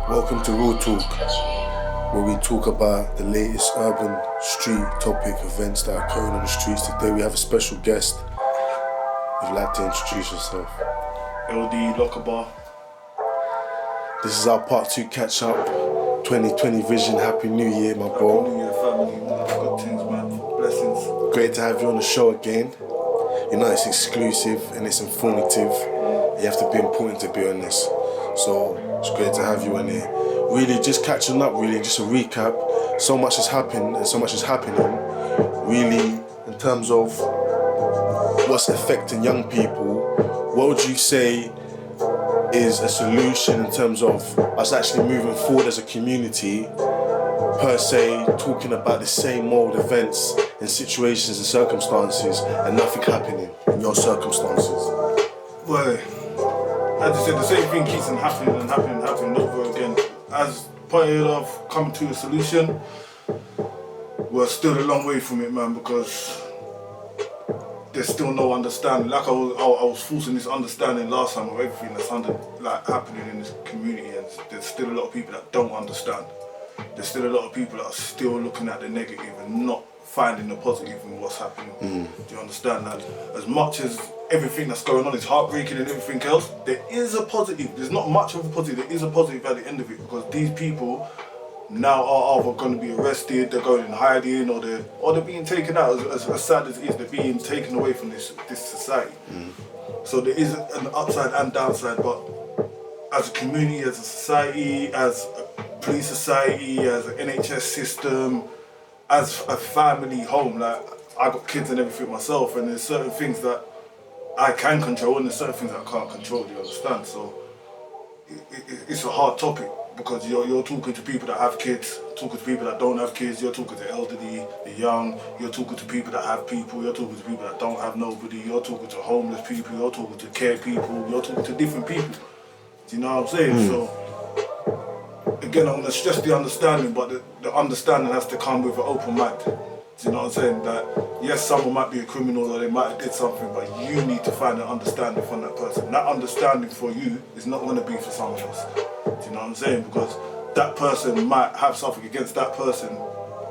Welcome to Real Talk, where we talk about the latest urban street topic events that are occurring on the streets. Today we have a special guest. If you'd like to introduce yourself. LD Lockabar. This is our part 2 catch up. 2020 vision. Happy New Year, my bro. Happy New Year, family. Good things, man. Blessings. Great to have you on the show again. You know it's exclusive and it's informative. You have to be important to be on this. So it's great to have you in here. Really just catching up, really, just a recap. So much has happened and so much is happening. Really, in terms of what's affecting young people, what would you say is a solution in terms of us actually moving forward as a community, per se, talking about the same old events and situations and circumstances and nothing happening in your circumstances? Well, as I said, the same thing keeps on happening over again. As part of coming to a solution, we're still a long way from it, man, because there's still no understanding. Like I was forcing this understanding last time of everything that's happening in this community, and there's still a lot of people that don't understand. There's still a lot of people that are still looking at the negative and not finding the positive in what's happening. Do you understand that? As much as everything that's going on is heartbreaking and everything else, there is a positive. There's not much of a positive, there is a positive at the end of it, because these people now are either going to be arrested, they're going in hiding, or they're being taken out. As sad as it is, they're being taken away from this society. So there is an upside and downside, but as a community, as a society, as a police society, as an NHS system, as a family home, like I got kids and everything myself, and there's certain things that I can control and there's certain things that I can't control, do you understand? So it's a hard topic, because you're talking to people that have kids, talking to people that don't have kids, you're talking to elderly, the young, you're talking to people that have people, you're talking to people that don't have nobody, you're talking to homeless people, you're talking to care people, you're talking to different people. Do you know what I'm saying? So again, I'm going to stress the understanding, but the understanding has to come with an open mind. Do you know what I'm saying? That yes, someone might be a criminal or they might have did something, but you need to find an understanding from that person. That understanding for you is not going to be for someone else. Do you know what I'm saying? Because that person might have something against that person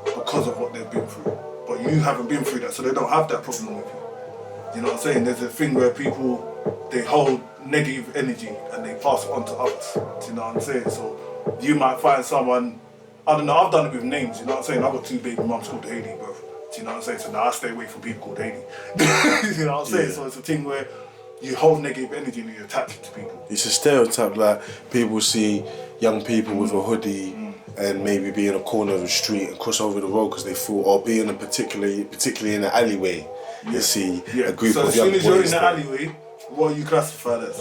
because of what they've been through. But you haven't been through that, so they don't have that problem with you. Do you know what I'm saying? There's a thing where people, they hold negative energy and they pass it on to others. Do you know what I'm saying? So you might find someone, I don't know, I've done it with names, you know what I'm saying? I've got 2 baby mums called Hailey, bro. Do you know what I'm saying? So now I stay away from people called Hailey. You know what I'm saying? So it's a thing where you hold negative energy and you attach it to people. It's a stereotype, like people see young people with a hoodie and maybe be in a corner of the street and cross over the road because they feel, or be in a particularly in an alleyway, you see a group of young boys. So as soon as you're in the alleyway, what are you classified as?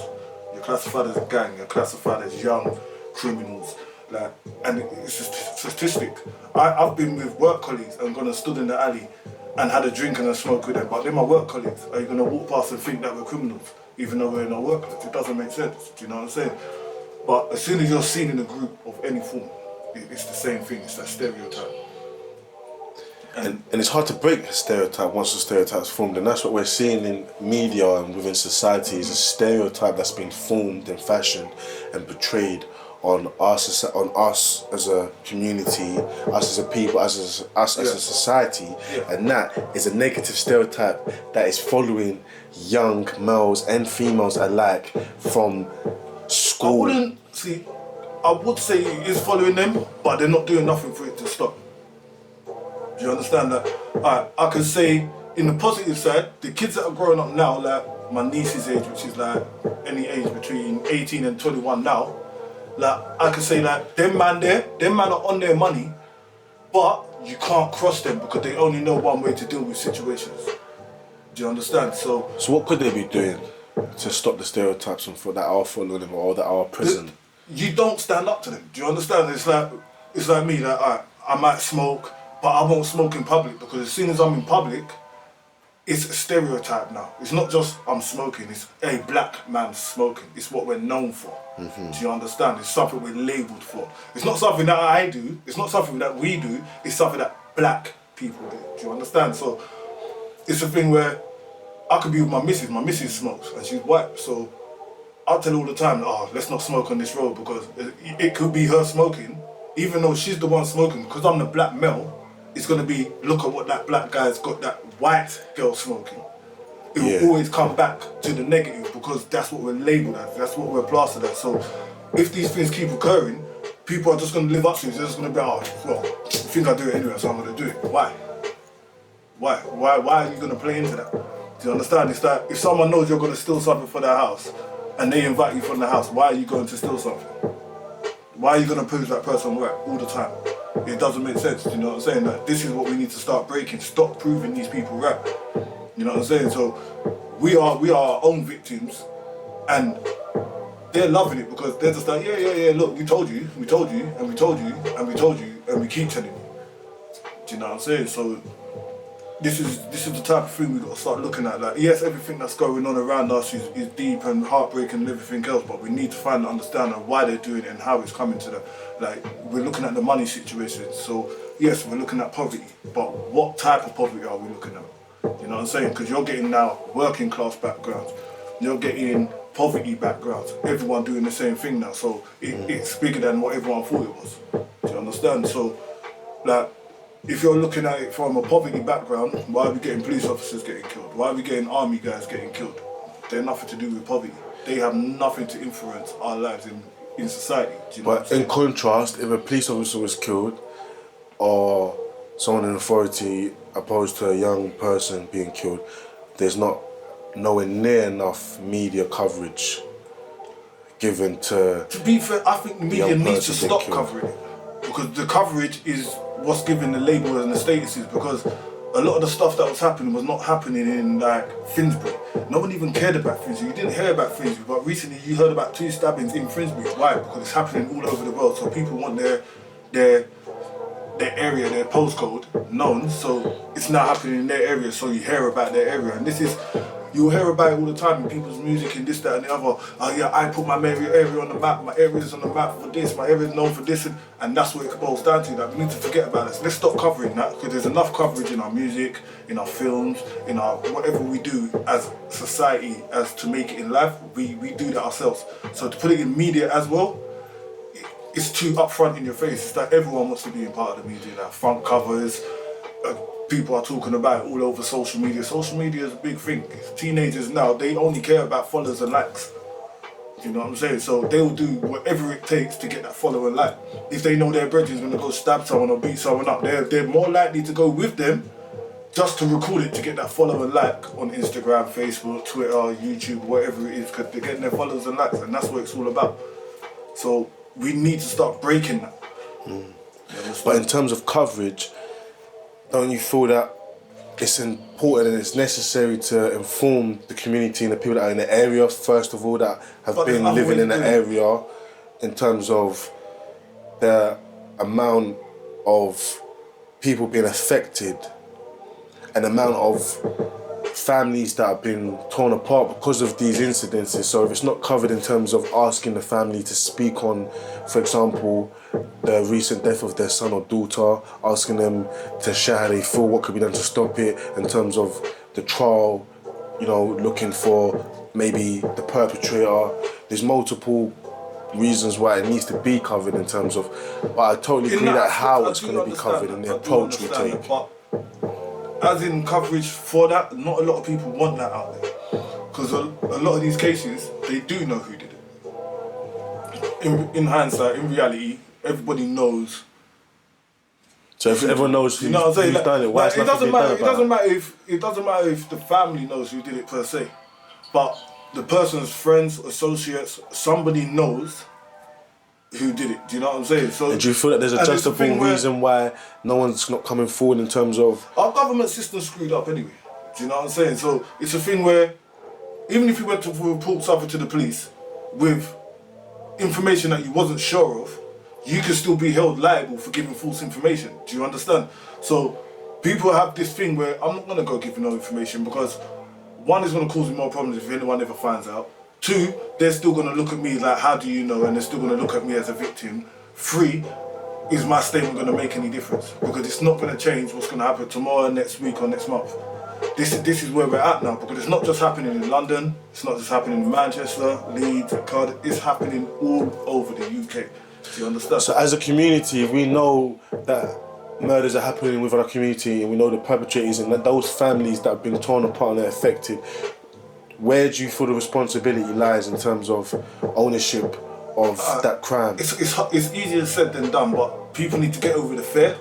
You're classified as a gang, you're classified as young criminals. Like, and it's a statistic. I've been with work colleagues and gone and stood in the alley and had a drink and a smoke with them, but they're my work colleagues. Are you going to walk past and think that we're criminals, even though we're in our workplace? It doesn't make sense, do you know what I'm saying? But as soon as you're seen in a group of any form, it's the same thing, it's that stereotype. And it's hard to break a stereotype once the stereotype's formed, and that's what we're seeing in media and within society, is a stereotype that's been formed and fashioned and portrayed on us as a community, us as a people, us as a society, and that is a negative stereotype that is following young males and females alike from school. I would say it is following them, but they're not doing nothing for it to stop. Do you understand that? I can say, in the positive side, the kids that are growing up now, like my niece's age, which is like any age between 18 and 21 now, like I can say like, them man are on their money, but you can't cross them because they only know one way to deal with situations. Do you understand? So what could they be doing to stop the stereotypes that are following them or that are present? You don't stand up to them. Do you understand? It's like me, like I might smoke, but I won't smoke in public, because as soon as I'm in public, it's a stereotype now. It's not just I'm smoking, it's a black man smoking. It's what we're known for. Do you understand? It's something we're labelled for. It's not something that I do, it's not something that we do, it's something that black people do. Do you understand? So it's a thing where I could be with my missus smokes and she's white, so I'll tell her all the time, oh, let's not smoke on this road because it could be her smoking, even though she's the one smoking. Because I'm the black male, it's gonna be, look at what that black guy's got that white girl smoking. It will always come back to the negative because that's what we're labelled as, that's what we're plastered as. So if these things keep occurring, people are just gonna live up to it. They're just gonna be, oh, well, I think I do it anyway, so I'm gonna do it. Why? Why are you gonna play into that? Do you understand? It's like if someone knows you're gonna steal something for their house and they invite you from the house, why are you going to steal something? Why are you gonna prove that person right all the time? It doesn't make sense, you know what I'm saying? Like, this is what we need to start breaking. Stop proving these people right. You know what I'm saying? So we are our own victims, and they're loving it because they're just like, yeah, look, we told you, and we told you, and we told you, and we keep telling you. Do you know what I'm saying? So this is the type of thing we've got to start looking at. Like, yes, everything that's going on around us is deep and heartbreaking and everything else, but we need to find and understand why they're doing it and how it's coming to the, like, we're looking at the money situation. So yes, we're looking at poverty, but what type of poverty are we looking at? You know what I'm saying? Because you're getting now working class backgrounds, you're getting poverty backgrounds, everyone doing the same thing now. So it's bigger than what everyone thought it was. Do you understand? So, like, if you're looking at it from a poverty background, why are we getting police officers getting killed? Why are we getting army guys getting killed? They're nothing to do with poverty. They have nothing to influence our lives in society. Do you know But in contrast, if a police officer was killed or someone in authority opposed to a young person being killed, there's not nowhere near enough media coverage given to... To be fair, I think the media needs to stop covering it, because the coverage is what's giving the label and the statuses, because a lot of the stuff that was happening was not happening in, like, Finsbury. No one even cared about Finsbury. You didn't hear about Finsbury, but recently you heard about 2 stabbings in Finsbury. Why? Because it's happening all over the world, so people want their area, their postcode known, so it's now happening in their area, so you hear about their area. And this is, you'll hear about it all the time in people's music and this, that and the other. Oh yeah, I put my area on the map, my area's on the map for this, my area's known for this, and that's what it boils down to. That we need to forget about this. Let's stop covering that, because there's enough coverage in our music, in our films, in our whatever we do as society, as to make it in life. We do that ourselves. So to put it in media as well, it's too upfront in your face. It's like everyone wants to be a part of the media now. Front covers, people are talking about it all over social media. Social media is a big thing. Teenagers now, they only care about followers and likes. You know what I'm saying? So they'll do whatever it takes to get that follow and like. If they know their brethren's gonna go stab someone or beat someone up, they're more likely to go with them just to record it to get that follow and like on Instagram, Facebook, Twitter, YouTube, whatever it is, because they're getting their followers and likes, and that's what it's all about. So we need to start breaking that. But in terms of coverage, don't you feel that it's important and it's necessary to inform the community and the people that are in the area, first of all, that have been living in the area, in terms of the amount of people being affected and the amount of families that have been torn apart because of these incidences? So if it's not covered in terms of asking the family to speak on, for example, the recent death of their son or daughter, asking them to share how they feel, what could be done to stop it, in terms of the trial, you know, looking for maybe the perpetrator. There's multiple reasons why it needs to be covered in terms of, but I totally agree that how it's going to be covered and the approach we take. As in coverage for that, not a lot of people want that out there. Because a lot of these cases, they do know who did it. In hindsight, in reality, everybody knows. So if everyone knows who's done it, why is nothing being done about it? It doesn't matter if the family knows who did it per se. But the person's friends, associates, somebody knows who did it. Do you know what I'm saying? So, and do you feel that there's a justifiable reason why no one's not coming forward in terms of... Our government system's screwed up anyway. Do you know what I'm saying? So it's a thing where even if you went to report something to the police with information that you wasn't sure of, you can still be held liable for giving false information. Do you understand? So people have this thing where I'm not going to go give no information because one, is going to cause me more problems if anyone ever finds out. 2, they're still going to look at me like, how do you know? And they're still going to look at me as a victim. 3, is my statement going to make any difference? Because it's not going to change what's going to happen tomorrow, next week or next month. this is where we're at now, because it's not just happening in London, it's not just happening in Manchester, Leeds, Cardiff, it's happening all over the UK. Do you understand? So as a community, we know that murders are happening within our community, and we know the perpetrators and that those families that have been torn apart and are affected. Where do you feel the responsibility lies in terms of ownership of that crime? It's easier said than done, but people need to get over the fear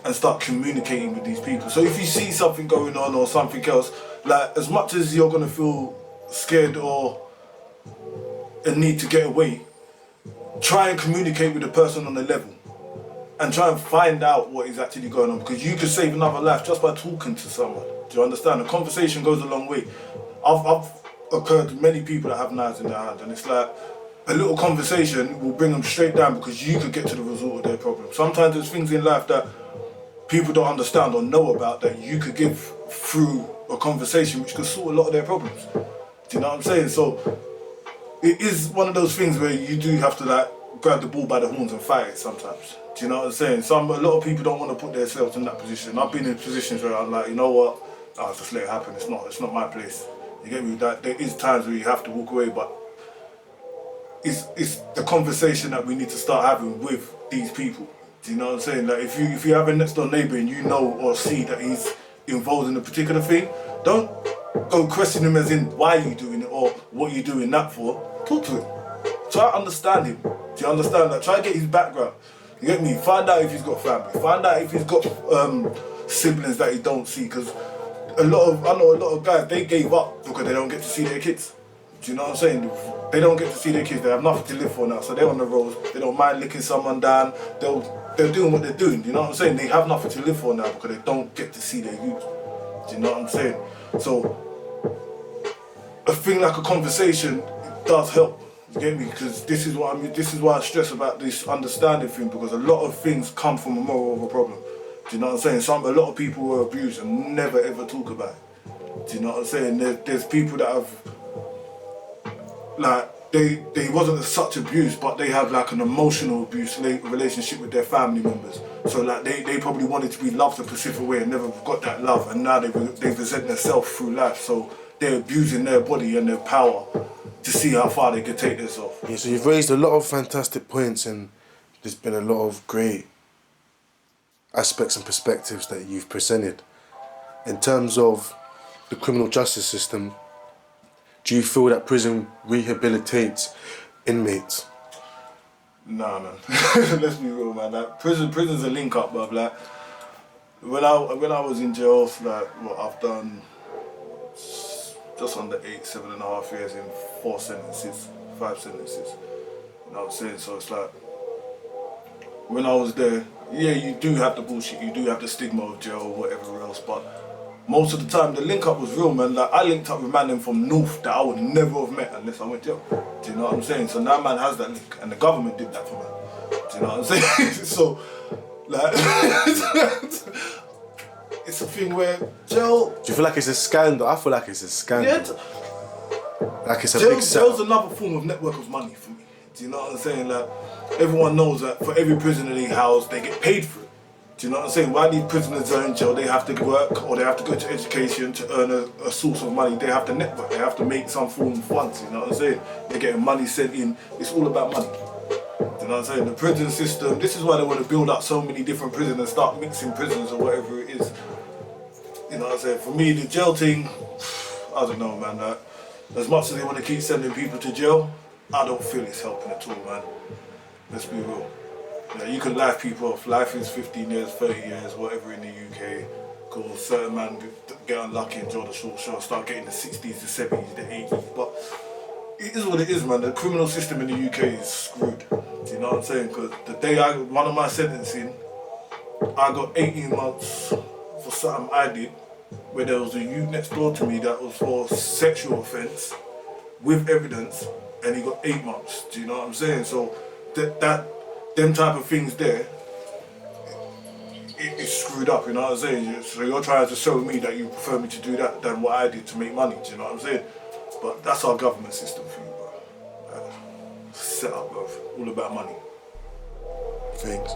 and start communicating with these people. So if you see something going on or something else, like, as much as you're gonna feel scared or a need to get away, try and communicate with the person on the level and try and find out what is actually going on, because you could save another life just by talking to someone. Do you understand? A conversation goes a long way. I've occurred many people that have knives in their hand, and it's like a little conversation will bring them straight down, because you could get to the result of their problem. Sometimes there's things in life that people don't understand or know about that you could give through a conversation which could sort a lot of their problems. Do you know what I'm saying? So it is one of those things where you do have to, like, grab the bull by the horns and fight it sometimes. Do you know what I'm saying? A lot of people don't want to put themselves in that position. I've been in positions where I'm like, you know what? I'll just let it happen. It's not my place. You get me? That there is times where you have to walk away, but it's the conversation that we need to start having with these people. Do you know what I'm saying? Like, if you have a next door neighbour and you know or see that he's involved in a particular thing, don't go question him as in why you doing it or what you doing that for. Talk to him. Try to understand him. Do you understand that? Try to get his background. You get me? Find out if he's got family. Find out if he's got siblings that he don't see, because I know a lot of guys, they gave up because they don't get to see their kids. Do you know what I'm saying? They don't get to see their kids. They have nothing to live for now, so they're on the road. They don't mind licking someone down. They're doing what they're doing. Do you know what I'm saying? They have nothing to live for now because they don't get to see their youth. Do you know what I'm saying? So a thing like a conversation, it does help. You get me? Because this is why I stress about this understanding thing, because a lot of things come from a moral of a problem. Do you know what I'm saying? A lot of people were abused and never ever talk about it. Do you know what I'm saying? There's people that have, like, they wasn't such abuse, but they have like an emotional abuse relationship with their family members. So like they probably wanted to be loved a specific way and never got that love, and now they resent themselves through life. So they're abusing their body and their power to see how far they can take themselves. Yeah, so you've raised a lot of fantastic points, and there's been a lot of great aspects and perspectives that you've presented. In terms of the criminal justice system, do you feel that prison rehabilitates inmates? Nah, man. Let's be real, man. Like, prison's a link up, bruv. Like, when I was in jail, like, what I've done just under 7.5 years in 5 sentences. You know what I'm saying? So it's like, when I was there, yeah, you do have the bullshit, you do have the stigma of jail or whatever else, but most of the time the link up was real, man. Like, I linked up with man from North that I would never have met unless I went jail. Do you know what I'm saying? So now man has that link, and the government did that for man. Do you know what I'm saying? So, like, it's a thing where jail. Do you feel like it's a scandal? I feel like it's a scandal. Yeah, like it's a big jail's another form of network of money for me. Do you know what I'm saying? Like, everyone knows that for every prisoner they house, they get paid for it. Do you know what I'm saying? While these prisoners are in jail, they have to work or they have to go to education to earn a source of money. They have to network. They have to make some form of funds. You know what I'm saying? They're getting money sent in. It's all about money. Do you know what I'm saying? The prison system, this is why they want to build up so many different prisons and start mixing prisons or whatever it is. You know what I'm saying? For me, the jail thing, I don't know, man. As much as they want to keep sending people to jail, I don't feel it's helping at all, man. Let's be real. Yeah, you can life people off. Life is 15 years, 30 years, whatever in the UK. Because certain man get unlucky and draw the short straw, start getting the 60s, the 70s, the 80s. But it is what it is, man. The criminal system in the UK is screwed. Do you know what I'm saying? Because the day one of my sentencing, I got 18 months for something I did, where there was a youth next door to me that was for sexual offence with evidence, and he got 8 months. Do you know what I'm saying? So them type of things there, it's screwed up, you know what I'm saying? So you're trying to show me that you prefer me to do that than what I did to make money, do you know what I'm saying? But that's our government system for you, bro. Set up, bro. All about money. Thanks.